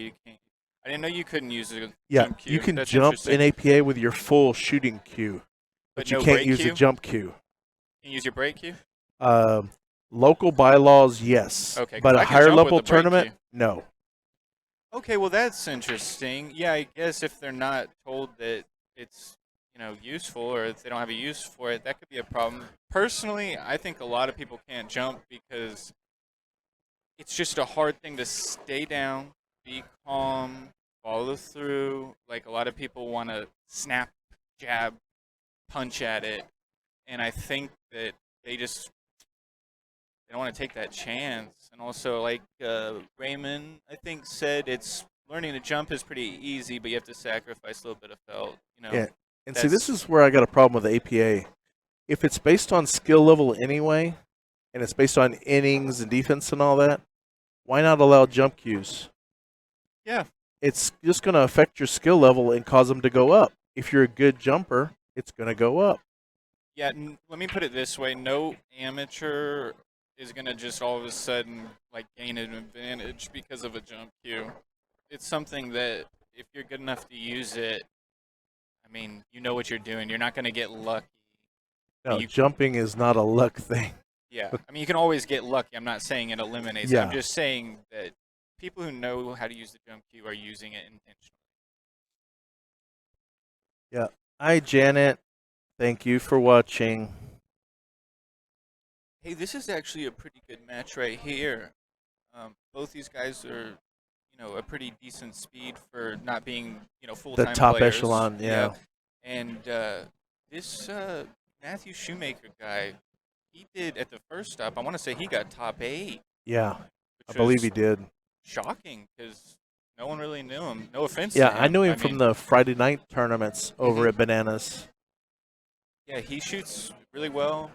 You can't. I didn't know you couldn't use a Yeah, jump you cue. can That's jump in interesting. APA with your full shooting cue, But but you no can't break use a cue? jump cue. Can you use your break cue? Um, Local bylaws, yes, Okay, because but a I can higher jump with level the break tournament, cue. no. Okay, well that's interesting. Yeah, I guess if they're not told that it's useful, or if they don't have a use for it, that could be a problem. Personally, I think a lot of people can't jump because it's just a hard thing to stay down, be calm, follow through. Like a lot of people want to snap, jab, punch at it, and I think that they just they don't want to take that chance. And also, like Raymond, I think said it's learning to jump is pretty easy, but you have to sacrifice a little bit of felt. Yeah, and see, this That's is where I got a problem with the APA. If it's based on skill level anyway, and it's based on innings and defense and all that, why not allow jump cues? yeah, It's just going to affect your skill level and cause them to go up. If you're a good jumper, it's going to go up. yeah. Let me put it this way: no amateur is gonna just all of a sudden like gain an advantage because of a jump cue. It's something that if you're good enough to use it, I mean, you know what you're doing. You're not gonna get lucky. I mean, Now, jumping is not a luck thing. yeah. I mean, you can always get lucky. I'm not saying it eliminates it. I'm Yeah, just saying that people who know how to use the jump cue are using it intentionally. yeah. Hi, Janet. Thank you for watching. Hey, this is actually a pretty good match right here. Both these guys are, a pretty decent speed for not being, The full-time top players. echelon, Yeah, yeah. and this Matthew Shoemaker guy, he did at the first stop. I want to say he got top 8, Yeah, I which believe he was did. shocking because no one really knew him. No offense Yeah, to I him. knew him I from mean, the Friday night tournaments over hmm at Bananas. yeah, he shoots really well.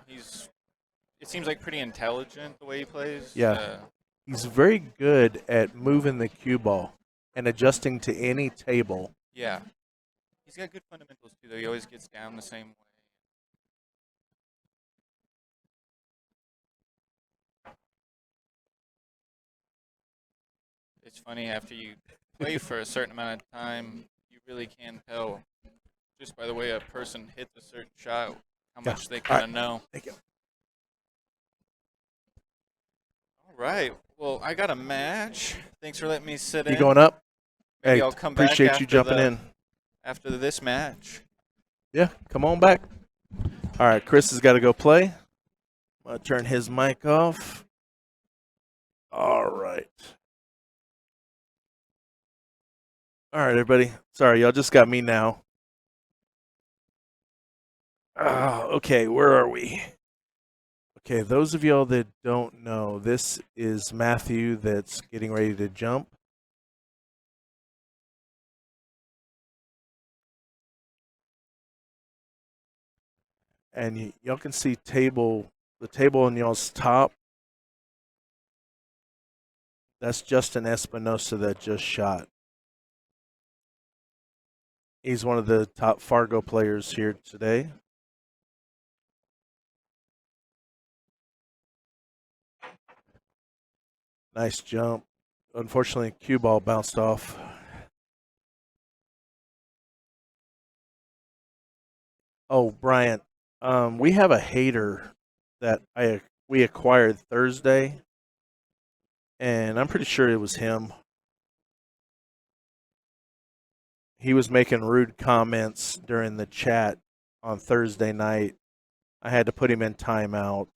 It seems like pretty intelligent the way he plays. Yeah, he's very good at moving the cue ball and adjusting to any table. Yeah, he's got good fundamentals too. Though he always gets down the same way. It's funny after you play for a certain amount of time, you really can tell just by the way a person hits a certain shot how Yeah. much they All kind right. of know. Thank you. All right. Well, I got a match. Thanks for letting me sit You in. going up? Maybe Hey, I'll come back appreciate you jumping in. after this match. Yeah, come on back. All right, Chris has got to go play. I'm going to turn his mic off. All right. All right, everybody. Sorry, y'all just got me now. Okay, where are we? Okay, those of y'all that don't know, this is Matthew that's getting ready to jump. And y'all can see the table on y'all's top. That's Justin Espinosa that just shot. He's one of the top Fargo players here today. Nice jump. Unfortunately, cue ball bounced off. Oh, Bryant, we have a hater that we acquired Thursday, and I'm pretty sure it was him. He was making rude comments during the chat on Thursday night. I had to put him in timeout.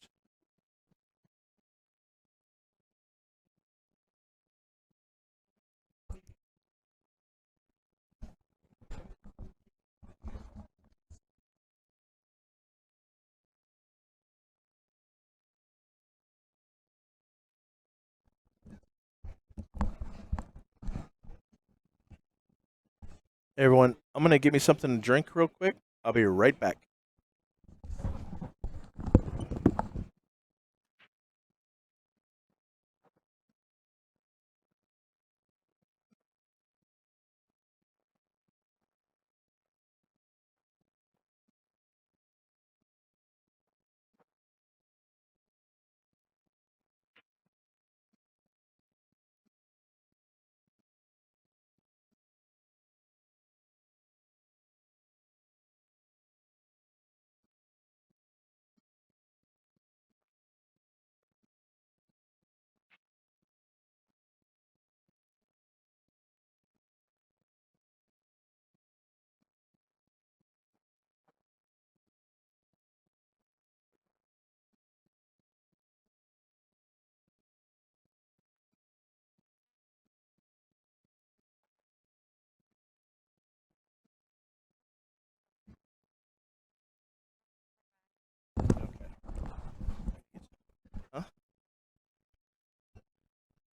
Everyone, I'm going to get me something to drink real quick. I'll be right back.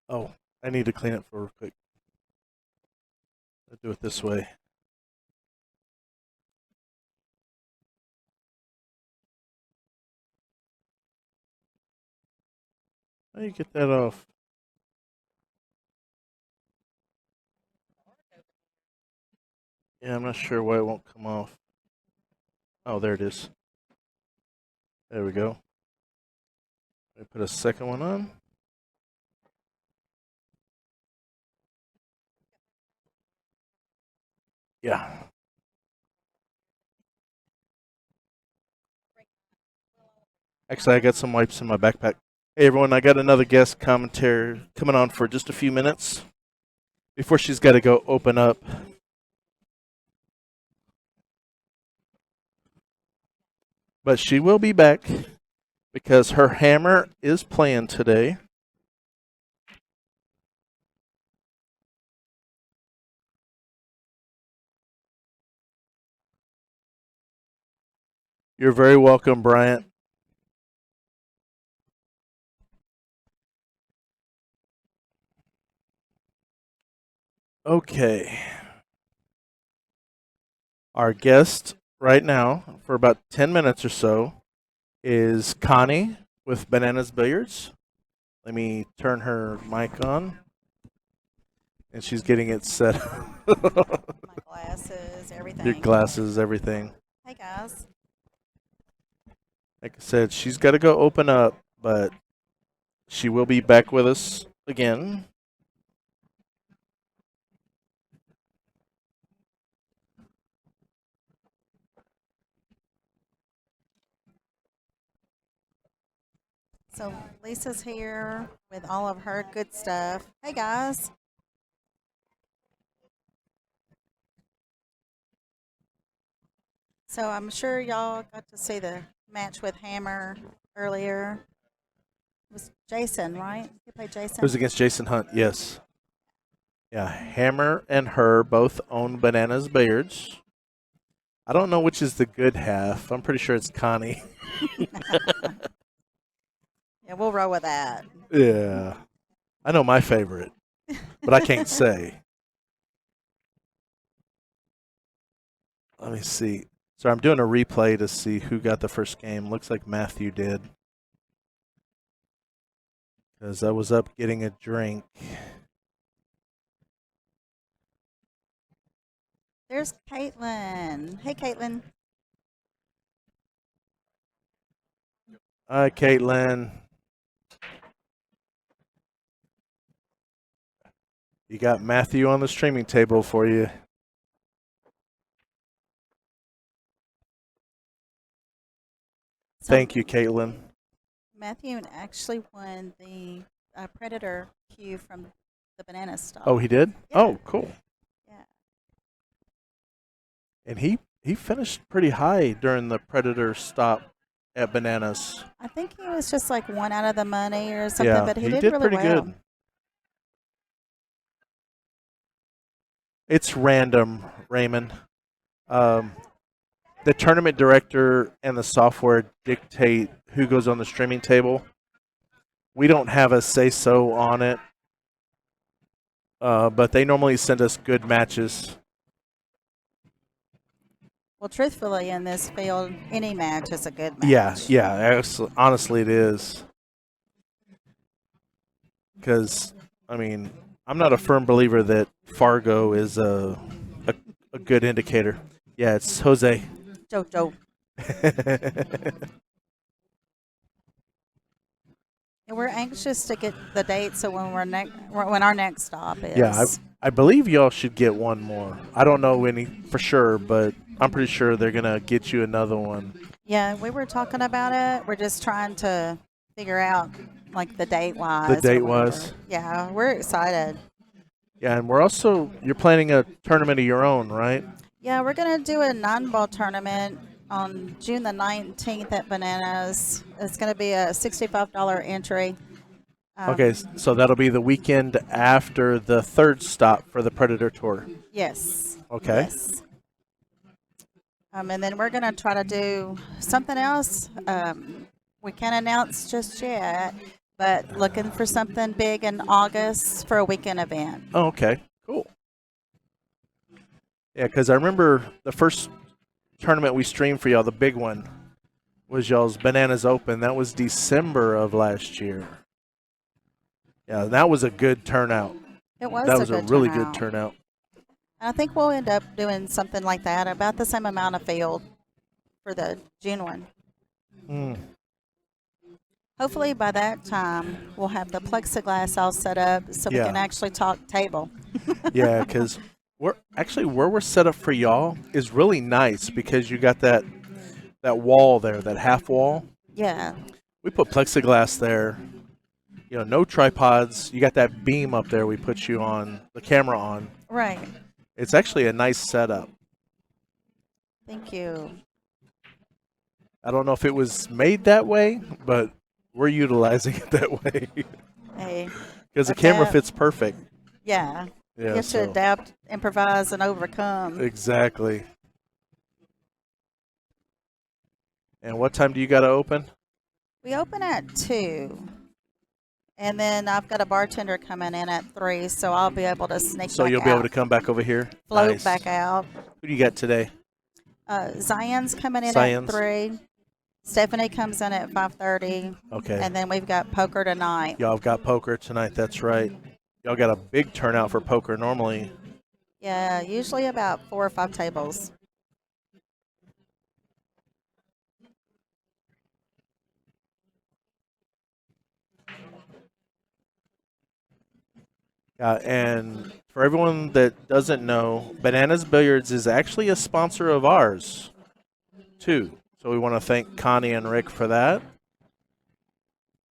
Oh, I need to clean it for real quick. Let's do it this way. How do you get that off? Yeah, I'm not sure why it won't come off. Oh, there it is. There we go. I put a second one on. Yeah. Actually, I got some wipes in my backpack. Hey, everyone, I got another guest commentary coming on for just a few minutes before she's got to go open up. But she will be back because her hammer is playing today. You're very welcome, Bryant. Okay. Our guest right now, for about 10 minutes or so, is Connie with Bananas Billiards. Let me turn her mic on. And she's getting it set. My glasses, everything. Your glasses, everything. Hey, guys. Like I said, she's got to go open up, but she will be back with us again. So Lisa's here with all of her good stuff. Hey, guys. So I'm sure y'all got to see the match with Hammer earlier. It was Jason, right? You played Jason? It was against Jason Hunt, yes. Yeah, Hammer and her both own Bananas Billiards. I don't know which is the good half. I'm pretty sure it's Connie. Yeah, we'll roll with that. Yeah. I know my favorite, but I can't say. Let me see. So I'm doing a replay to see who got the first game. Looks like Matthew did. Because I was up getting a drink. There's Caitlin. Hey, Caitlin. Hi, Caitlin. You got Matthew on the streaming table for you. So Thank you, Caitlin. Matthew actually won the Predator cue from the banana stall. Oh, he did? Yeah. Oh, cool. Yeah. And he finished pretty high during the Predator stop at Bananas. I think he was just like one out of the money or something, Yeah, but he he did really pretty well. good. It's random, Raymond. The tournament director and the software dictate who goes on the streaming table. We don't have a say-so on it, but they normally send us good matches. Well, truthfully, in this field, any match is a good match. Yeah. Honestly, it is. Because, I mean, I'm not a firm believer that Fargo is a good indicator. Yeah, it's Jose. Joe. And we're anxious to get the date so when our next stop is. Yeah, I believe y'all should get one more. I don't know any for sure, but I'm pretty sure they're going to get you another one. Yeah, we were talking about it. We're just trying to figure out like the date wise. The date wise. Yeah, we're excited. Yeah, and you're planning a tournament of your own, right? Yeah, we're going to do a 9-ball tournament on June the 19th at Bananas. It's going to be a $65 entry. Okay, so that'll be the weekend after the third stop for the Predator Tour. Yes. Okay. Yes. And then we're going to try to do something else. We can't announce just yet, but looking for something big in August for a weekend event. Oh, okay. Cool. Yeah, because I remember the first tournament we streamed for y'all, the big one, was y'all's Bananas Open. That was December of last year. Yeah, that was a good turnout. It was That a was a good really turnout. good turnout. And I think we'll end up doing something like that, about the same amount of field for the June one. Mm. Hopefully by that time we'll have the plexiglass all set up so we Yeah. can actually talk table. Yeah, because where we're set up for y'all is really nice because you got that wall there, that half wall. Yeah. We put plexiglass there. You know, no tripods. You got that beam up there we put you on, the camera on. Right. It's actually a nice setup. Thank you. I don't know if it was made that way, but we're utilizing it that way Hey. because the camera Adapt. fits perfect. Yeah. You Yeah, have to so adapt, improvise, and overcome. exactly. And what time do you got to open? We open at 2. And then I've got a bartender coming in at 3, so I'll be able to sneak So back you'll be able out, to come back over here. float Nice. back out. Who do you got today? Zion's coming in Zion's. at 3. Stephanie comes in at 5:30. Okay. And then we've got poker tonight. Y'all have got poker tonight. That's right. Y'all got a big turnout for poker normally. Yeah, usually about 4 or 5 tables. And for everyone that doesn't know, Bananas Billiards is actually a sponsor of ours, too. So we want to thank Connie and Rick for that.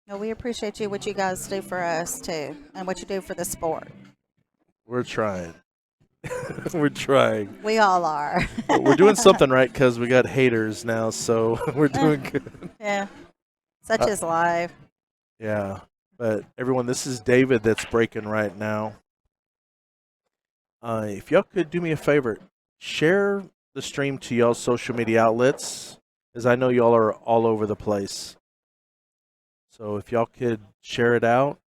No, we appreciate what you guys do for us, too, and what you do for the sport. We're trying. We're trying. We all are. But we're doing something right because we got haters now, so we're doing good. Yeah. Such is life. Yeah. But everyone, this is David that's breaking right now. If y'all could do me a favor, share the stream to y'all's social media outlets, as I know y'all are all over the place. So if y'all could share it out,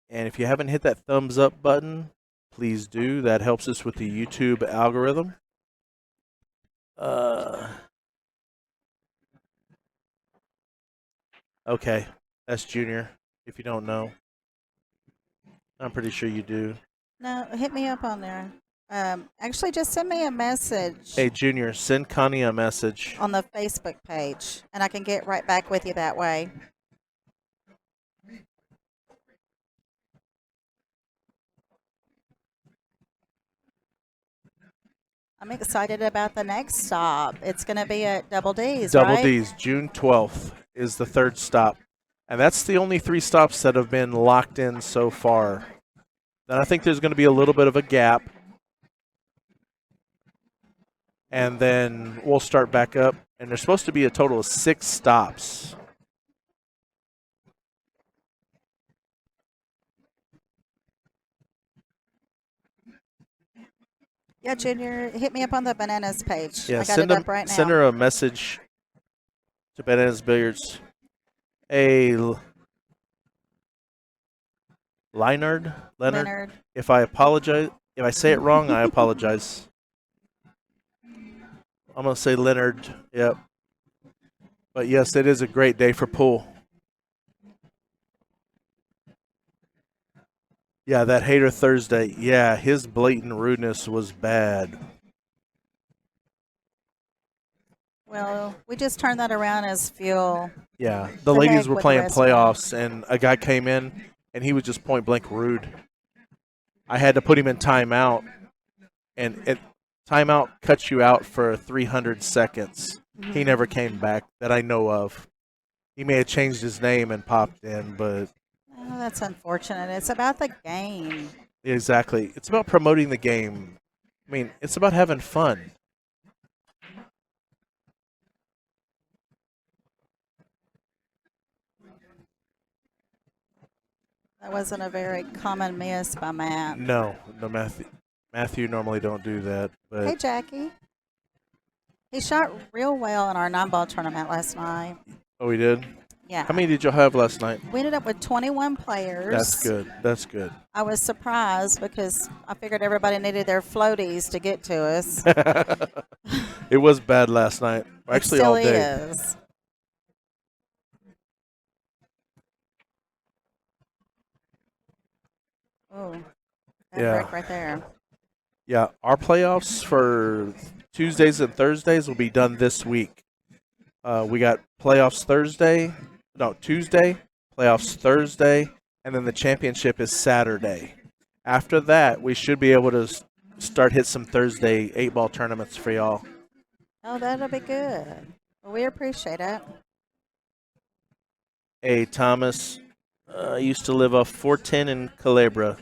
and if you haven't hit that thumbs up button, please do. That helps us with the YouTube algorithm. Okay, that's Junior, if you don't know. I'm pretty sure you do. No, hit me up on there. Actually, just send me a message Hey, Junior, send Connie a message. on the Facebook page, and I can get right back with you that way. I'm excited about the next stop. It's going to be at Double D's, Double right? D's, June 12th is the third stop. And that's the only 3 stops that have been locked in so far. Then I think there's going to be a little bit of a gap. And then we'll start back up. And there's supposed to be a total of 6 stops. Yeah, Junior, hit me up on the Bananas page. Yeah, I got it up right now. send her a message to Bananas Billiards. Hey, Leonard? If I say it wrong, I apologize. I'm going to say Leonard. Yep. But yes, it is a great day for pool. Yeah, that Hater Thursday. Yeah, his blatant rudeness was bad. Well, we just turned that around as fuel. Yeah, the The ladies heck were with the playing restaurant. playoffs, and a guy came in, and he was just point blank rude. I had to put him in timeout, and timeout cuts you out for 300 seconds. Mm-hmm. He never came back that I know of. He may have changed his name and popped in, but Oh, that's unfortunate. It's about the game. exactly. It's about promoting the game. I mean, it's about having fun. That wasn't a very common miss by Matt. No, Matthew normally don't do that, but Hey, Jackie. He shot real well in our 9-ball tournament last night. oh, he did. Yeah. How many did y'all have last night? We ended up with 21 players. That's good. That's good. I was surprised because I figured everybody needed their floaties to get to us. It was bad last night. Actually, it still all day. is. Oh, that Yeah. break right there. Yeah, our playoffs for Tuesdays and Thursdays will be done this week. We got playoffs Tuesday, playoffs Thursday, and then the championship is Saturday. After that, we should be able to start hit some Thursday 8-ball tournaments for y'all. Oh, that'll be good. Well, we appreciate it. Hey, Thomas, I used to live off 410 in Culebra.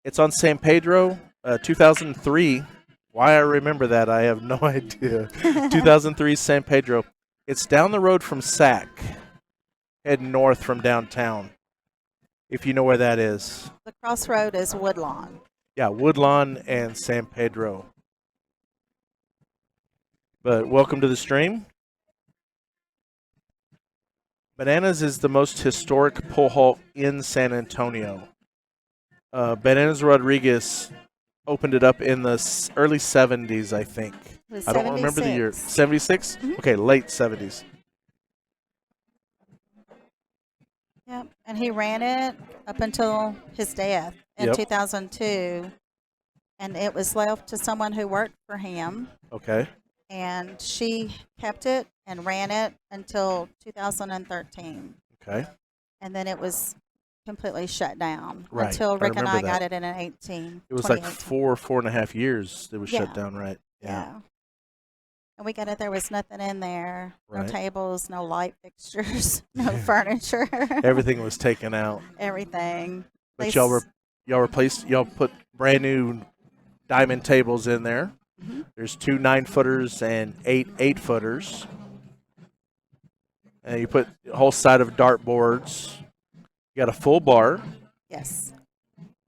It's on San Pedro, 2003. Why I remember that, I have no idea. 2003 San Pedro. It's down the road from SAC, heading north from downtown, if you know where that is. The crossroad is Woodlawn. Yeah, Woodlawn and San Pedro. But welcome to the stream. Bananas is the most historic pull halt in San Antonio. Bananas Rodriguez opened it up in the early 70s, I think. I don't remember the year. 76? Mhm. Okay, late 70s. Yep. And he ran it up until his death in Yep. 2002. And it was left to someone who worked for him. Okay. And she kept it and ran it until 2013. Okay. And then it was completely shut down Right. until I Rick and I remember got that. it in 2018. It was like 2018. 4.5 years it was shut Yeah. down, right? Yeah. And we got it. There was nothing in there. Right. No tables, no light fixtures, no furniture. Everything was taken out. Everything. But They y'all put brand new diamond tables in there. Mhm. There's 2 9-footers and 8 8-footers. And you put a whole side of dartboards. You got a full bar. Yes.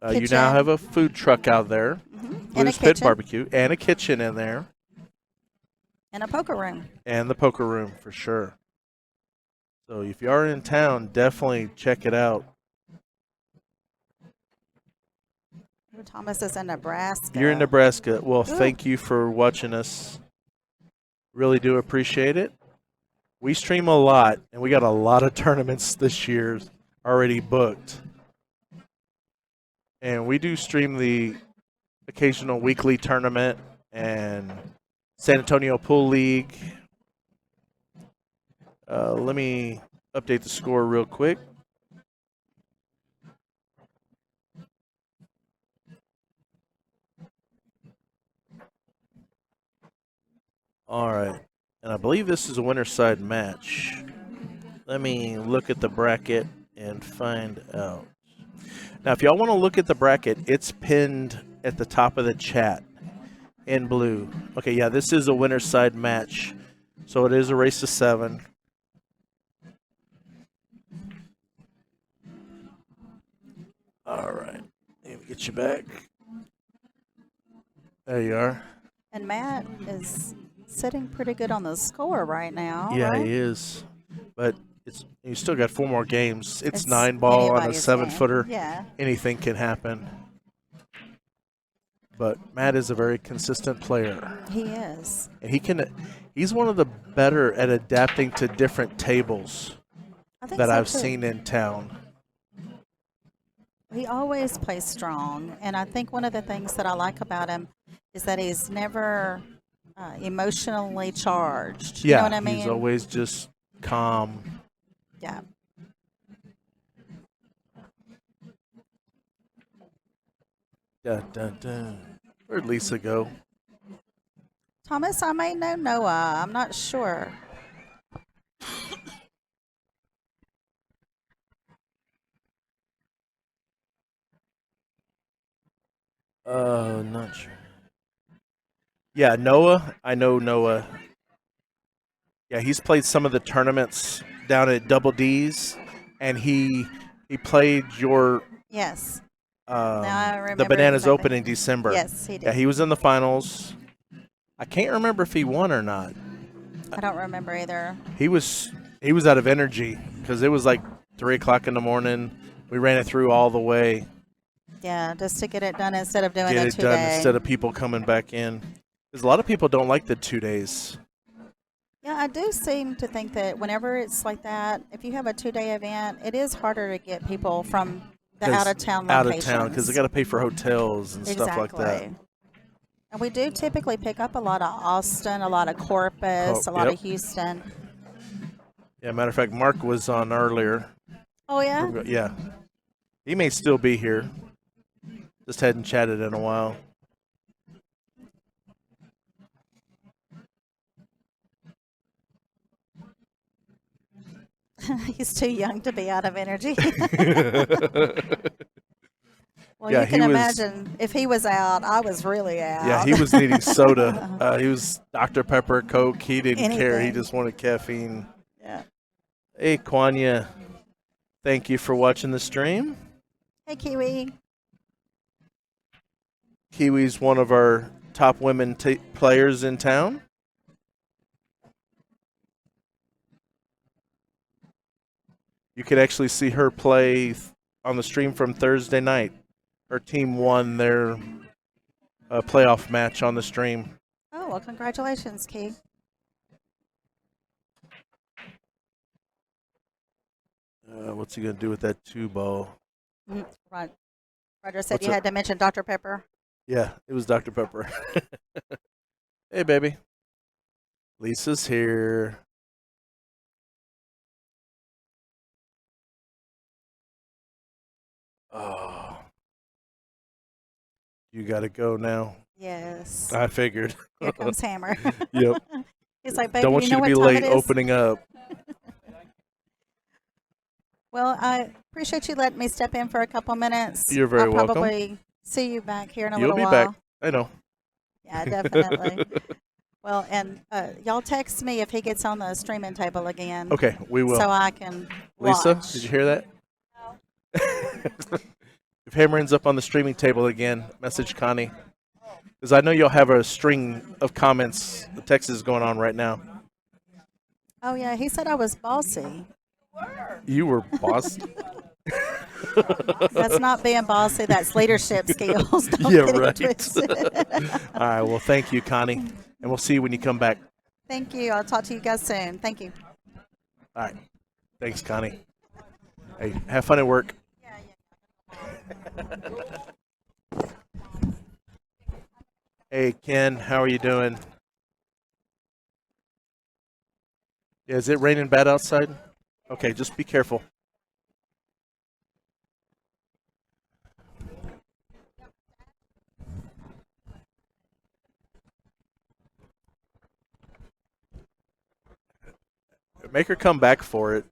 You now Kitchen. have a food truck out there. Mm-hmm. And a Blue's Pit kitchen. Barbecue. And a kitchen in there. And a poker room. And the poker room for sure. So if you are in town, definitely check it out. Thomas is in Nebraska. You're in Nebraska. Well, Ooh. thank you for watching us. Really do appreciate it. We stream a lot, and we got a lot of tournaments this year already booked. And we do stream the occasional weekly tournament and San Antonio Pool League. Let me update the score real quick. All right. And I believe this is a winner's side match. Let me look at the bracket and find out. Now, if y'all want to look at the bracket, it's pinned at the top of the chat in blue. Okay, yeah, this is a winner's side match. So it is a race to 7. All right. Let me get you back. There you are. And Matt is sitting pretty good on the score right now. Yeah, right? he is. But you still got 4 more games. It's It's 9-ball on a anybody's 7-footer. game. Yeah. Anything can happen. But Matt is a very consistent player. He is. And he's one of the better at adapting to different tables I think that so I've too. seen in town. He always plays strong, and I think one of the things that I like about him is that he's never emotionally charged. You Yeah, know what I mean? he's always just calm. Yeah. Dun, dun, dun. Where'd Lisa go? Thomas, I may know Noah. I'm not sure. Not sure. Yeah, Noah. I know Noah. Yeah, he's played some of the tournaments down at Double D's, and he played your Yes. Now I remember the Bananas exactly. Open in December. Yes, he did. Yeah, he was in the finals. I can't remember if he won or not. I don't remember either. He was out of energy because it was like 3 o'clock in the morning. We ran it through all the way. Yeah, just to get it done instead of doing Get the it 2 done day. instead of people coming back in. Because a lot of people don't like the 2 days. Yeah, I do seem to think that whenever it's like that, if you have a 2 day event, it is harder to get people from the 'Cause out of town Out locations. of town because they got to pay for hotels and stuff like that. Exactly. And we do typically pick up a lot of Austin, a lot of Corpus, a lot Yep. of Houston. Yeah, matter of fact, Mark was on earlier. Oh, yeah? Yeah. He may still be here. Just hadn't chatted in a while. He's too young to be out of energy. Well, Yeah, you can he was- imagine if he was out, I was really out. Yeah, he was needing soda. He was Dr. Pepper, Coke. He didn't care. He Anything. just wanted caffeine. Yeah. Hey, Kwanya. Thank you for watching the stream. Hey, Kiwi. Kiwi's one of our top women players in town. You could actually see her play on the stream from Thursday night. Her team won their playoff match on the stream. Oh, well, congratulations, Key. What's he going to do with that 2-ball? Right. Roger said What's you up? had to mention Dr. Pepper. Yeah, it was Dr. Pepper. Hey, baby. Lisa's here. Oh. You got to go now. Yes. I figured. Here comes Hammer. Yep. He's like, baby, Don't want you you know to be what time late it is? opening up. Well, I appreciate you letting me step in for a couple minutes. You're very I'll welcome. probably see you back here in a You'll little be while. back. I know. Yeah, definitely. Well, and y'all text me if he gets on the streaming table again. Okay, we will. So I can Lisa, watch. did you hear that? If Hammer ends up on the streaming table again, message Connie. Because I know you'll have a string of comments, the text is going on right now. Oh, yeah, he said I was bossy. You were boss. That's not being bossy. That's leadership skills. Don't Yeah, get it right. twisted. All right, well, thank you, Connie. And we'll see you when you come back. Thank you. I'll talk to you guys soon. Thank you. All right. Thanks, Connie. Hey, have fun at work. Hey, Ken, how are you doing? Yeah, is it raining bad outside? Okay, just be careful. Make her come back for it.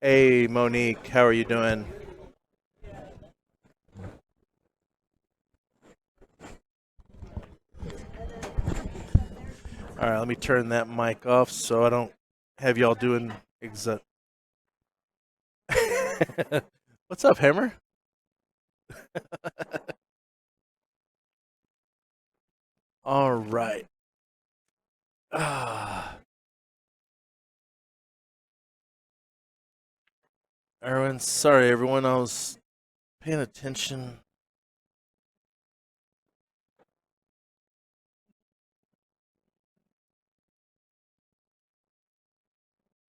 Hey, Monique, how are you doing? All right, let me turn that mic off so I don't have y'all doing exact. What's up, Hammer? All right. Erwin, sorry, everyone. I was paying attention.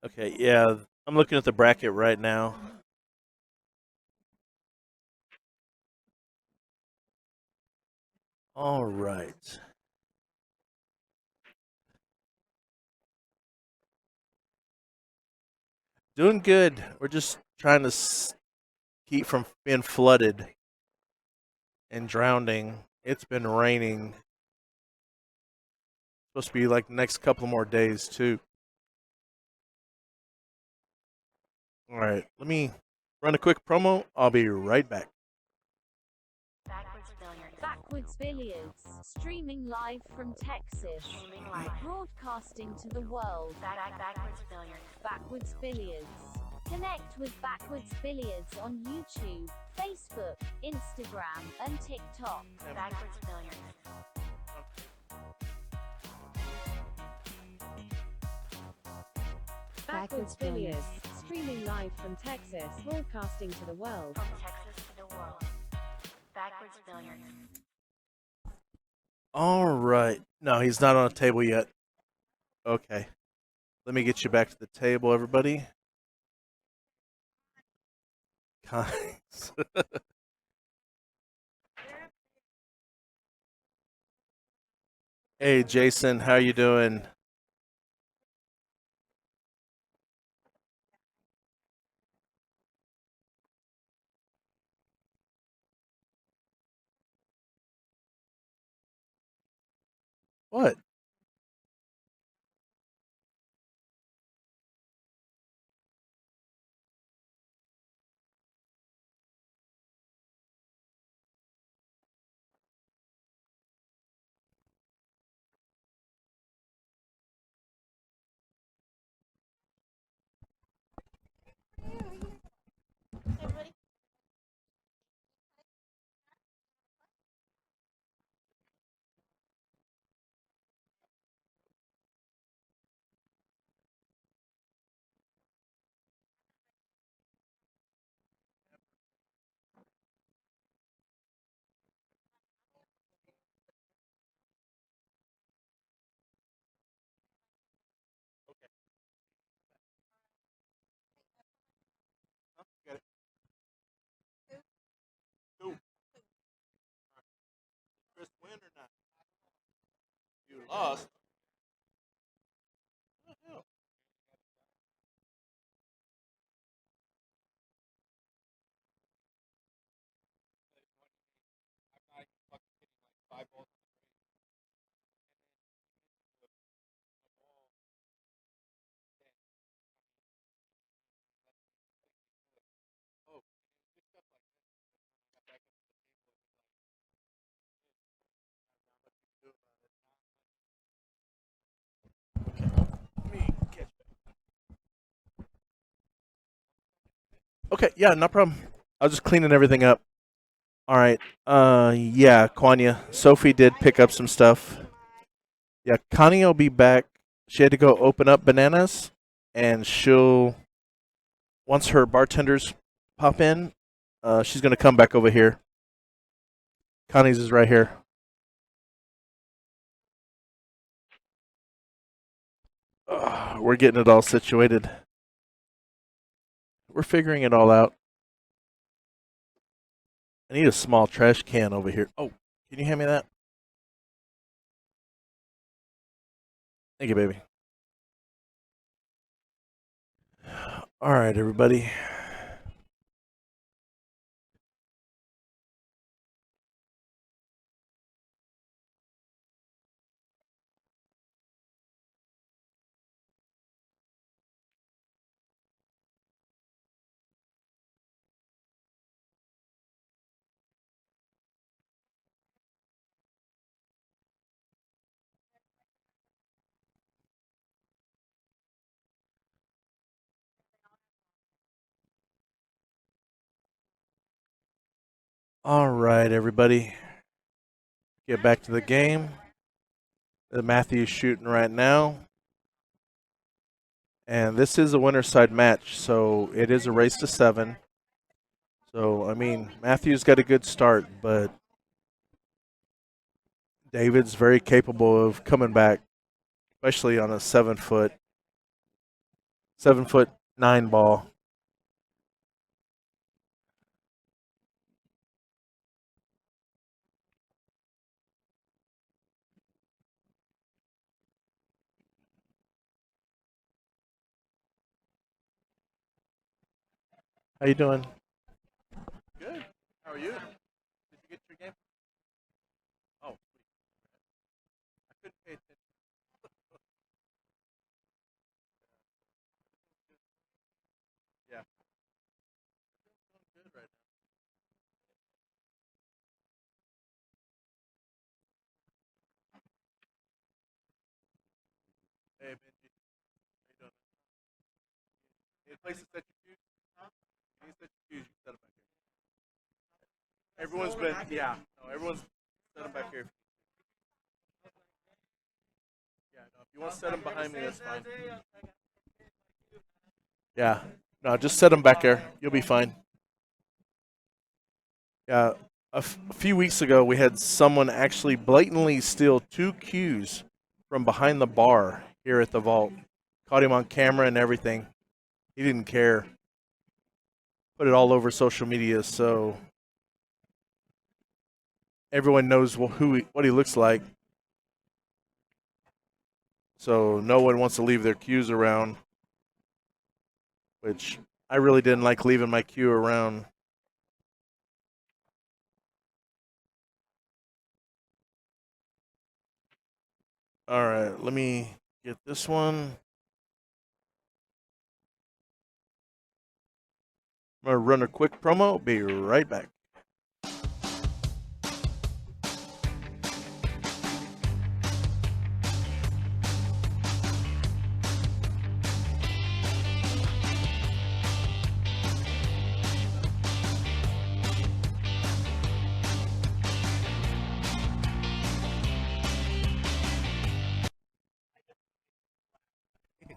Okay, yeah, I'm looking at the bracket right now. All right. Doing good. We're just trying to keep from being flooded and drowning. It's been raining. Supposed to be like the next couple more days, too. All right, let me run a quick promo. I'll be right back. Backwards Billiards, streaming live from Texas, broadcasting to the world. Backwards Billiards. Backwards Billiards. Connect with Backwards Billiards on YouTube, Facebook, Instagram, and TikTok. Backwards Billiards. Backwards Billiards, streaming live from Texas, broadcasting to the world. From Texas to the world. Backwards Billiards. All right. No, he's not on a table yet. Okay. Let me get you back to the table, everybody. Guys. Hey, Jason, how you doing? What? Got it. Two. Chris win or not? You lost. What the hell? Okay, yeah, no problem. I was just cleaning everything up. All right. Yeah, Kwanya. Sophie did pick up some stuff. Yeah, Connie will be back. She had to go open up bananas, and she'll once her bartenders pop in, she's gonna come back over here. Connie's is right here. We're getting it all situated. We're figuring it all out. I need a small trash can over here. Oh, can you hand me that? Thank you, baby. All right, everybody. All right, everybody. Get back to the game. Matthew's shooting right now. And this is a winner's side match, so it is a race to 7. So, I mean, Matthew's got a good start, but David's very capable of coming back, especially on a 7'9" ball. How you doing? Good. How are you? Did you get your game? Oh, sweet. I couldn't pay attention. Yeah. Doing good right now. Hey, Benji. How you doing? Any places that you choose? Huh? Any that you choose, you set them back here. Everyone's been, yeah. No, everyone's set them back here. Yeah, no, if you want to set them behind me, that's fine. Yeah. No, just set them back there. You'll be fine. Yeah. A few weeks ago, we had someone actually blatantly steal 2 cues from behind the bar here at the vault. Caught him on camera and everything. He didn't care. Put it all over social media, so everyone knows what he looks like. So no one wants to leave their cues around, which I really didn't like leaving my cue around. All right, let me get this one. I'm going to run a quick promo. Be right back.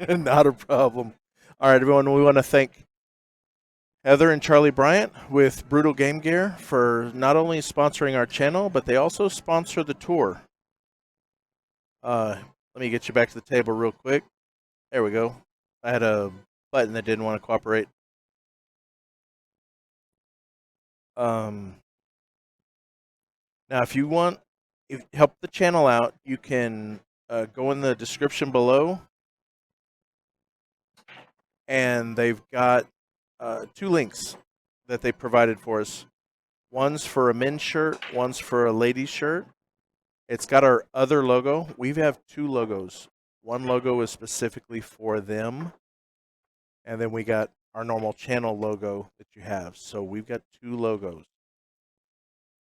Not a problem. All right, everyone, we want to thank Heather and Charlie Bryant with Brutal Game Gear for not only sponsoring our channel, but they also sponsor the tour. Let me get you back to the table real quick. There we go. I had a button that didn't want to cooperate. Now, if you want help the channel out, you can go in the description below, and they've got 2 links that they provided for us. One's for a men's shirt, one's for a ladies' shirt. It's got our other logo. We have 2 logos. One logo is specifically for them, and then we got our normal channel logo that you have. So we've got 2 logos.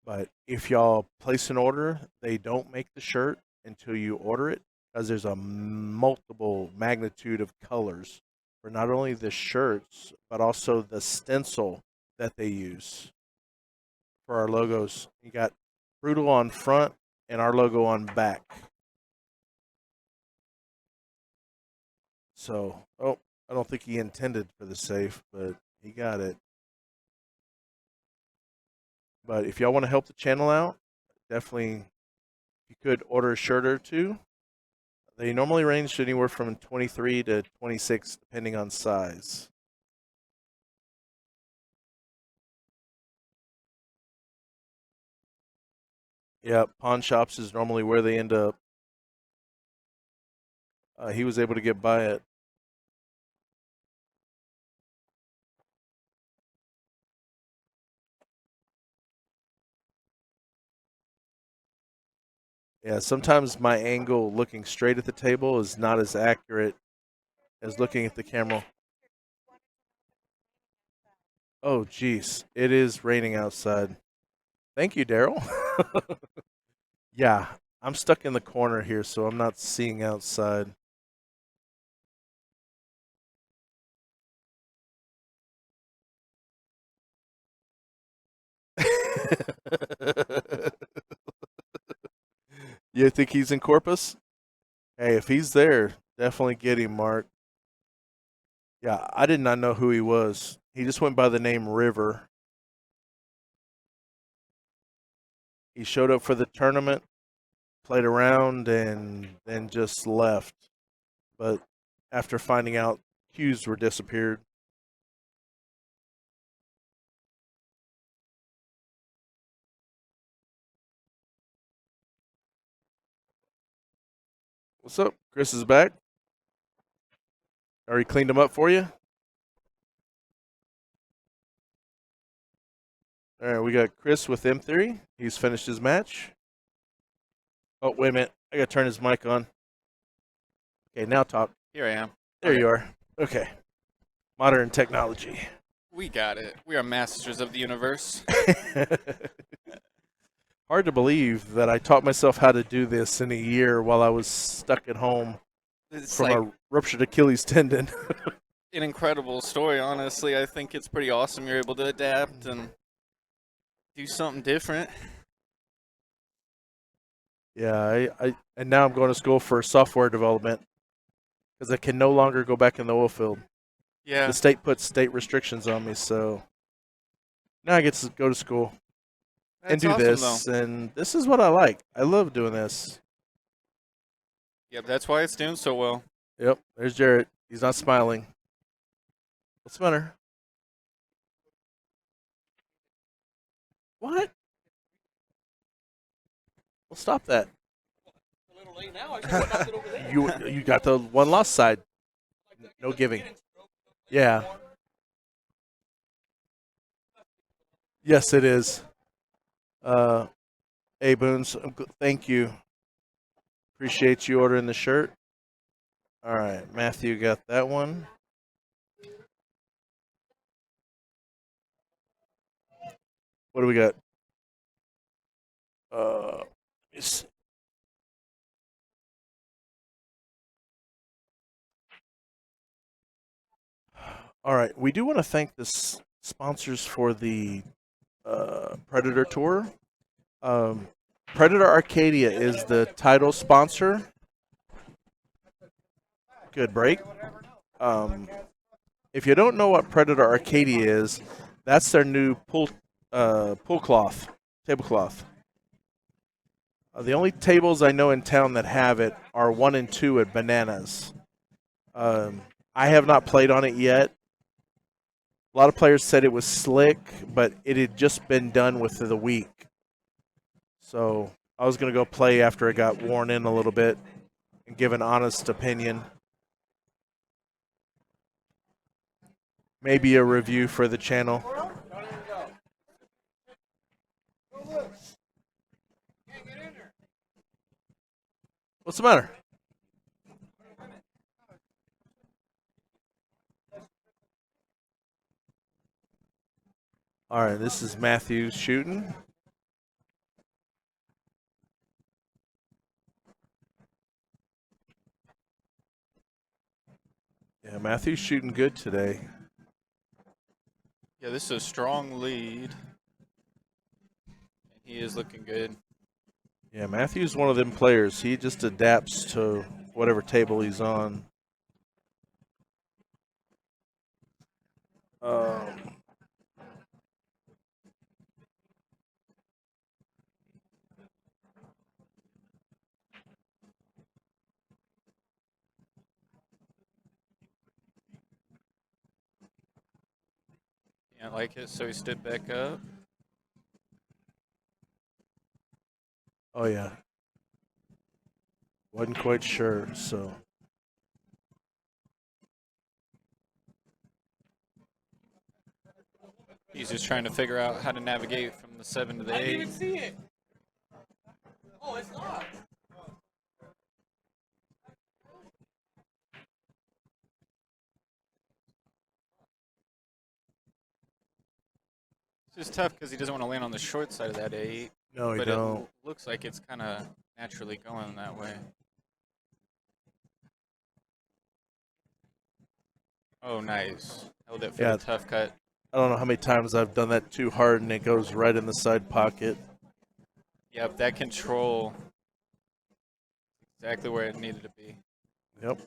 But if y'all place an order, they don't make the shirt until you order it, because there's a multiple magnitude of colors for not only the shirts, but also the stencil that they use for our logos. You got Brutal on front and our logo on back. So, I don't think he intended for the safe, but he got it. But if y'all want to help the channel out, definitely, if you could order a shirt or 2. They normally range anywhere from 23 to 26, depending on size. Yeah, pawn shops is normally where they end up. He was able to get by it. Yeah, sometimes my angle looking straight at the table is not as accurate as looking at the camera. Oh, geez. It is raining outside. Thank you, Daryl. Yeah, I'm stuck in the corner here, so I'm not seeing outside. You think he's in Corpus? Hey, if he's there, definitely get him, Mark. Yeah, I did not know who he was. He just went by the name River. He showed up for the tournament, played around, and then just left. But after finding out cues were disappeared. What's up? Chris is back. Already cleaned him up for you? All right, we got Chris with M3. He's finished his match. Oh, wait a minute. I got to turn his mic on. Okay, now talk. Here I am. There you are. Okay. Modern technology. We got it. We are masters of the universe. Hard to believe that I taught myself how to do this in a year while I was stuck at home It's from like a ruptured Achilles tendon. an incredible story, honestly. I think it's pretty awesome you're able to adapt and do something different. Yeah, and now I'm going to school for software development because I can no longer go back in the oil field. Yeah. The state puts state restrictions on me, so now I get to go to school and That's do awesome, this, though. and this is what I like. I love doing this. Yep, that's why it's doing so well. Yep, there's Jarrett. He's not smiling. What's the matter? What? Well, stop that. You got the one loss side. No giving. Yeah. Yes, it is. Hey, Boons, thank you. Appreciate you ordering the shirt. All right, Matthew got that one. What do we got? Let me see. All right, we do want to thank the sponsors for the Predator Tour. Predator Arcadia is the title sponsor. Good break. If you don't know what Predator Arcadia is, that's their new pool cloth, tablecloth. The only tables I know in town that have it are 1 and 2 at Bananas. I have not played on it yet. A lot of players said it was slick, but it had just been done with the week. So I was going to go play after it got worn in a little bit and give an honest opinion. Maybe a review for the channel. What's the matter? All right, this is Matthew shooting. Yeah, Matthew's shooting good today. Yeah, this is a strong lead. And he is looking good. Yeah, Matthew's one of them players. He just adapts to whatever table he's on. Can't like it, so he stepped back up. Oh, yeah. Wasn't quite sure, so. He's just trying to figure out how to navigate from the 7 to the 8. I didn't even see it. Oh, it's locked. It's just tough because he doesn't want to land on the short side of that 8. No, he But don't. it looks like it's kind of naturally going that way. Oh, nice. Held it for Yeah. the tough cut. I don't know how many times I've done that too hard and it goes right in the side pocket. Yep, that control. Exactly where it needed to be. Yep.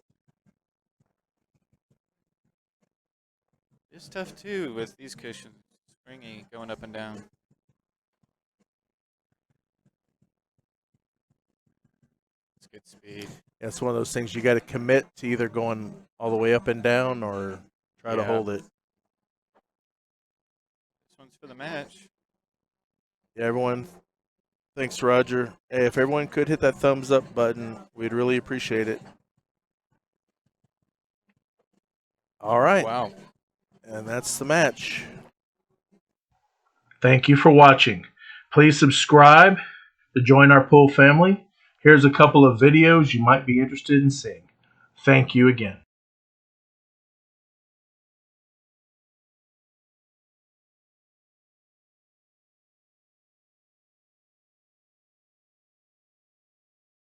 It's tough too with these cushions. Springy, going up and down. It's good speed. Yeah, it's one of those things you got to commit to either going all the way up and down or try to Yeah. hold it. This one's for the match. Yeah, everyone. Thanks, Roger. Hey, if everyone could hit that thumbs up button, we'd really appreciate it. All right. Wow. And that's the match. Thank you for watching. Please subscribe to join our pool family. Here's a couple of videos you might be interested in seeing. Thank you again.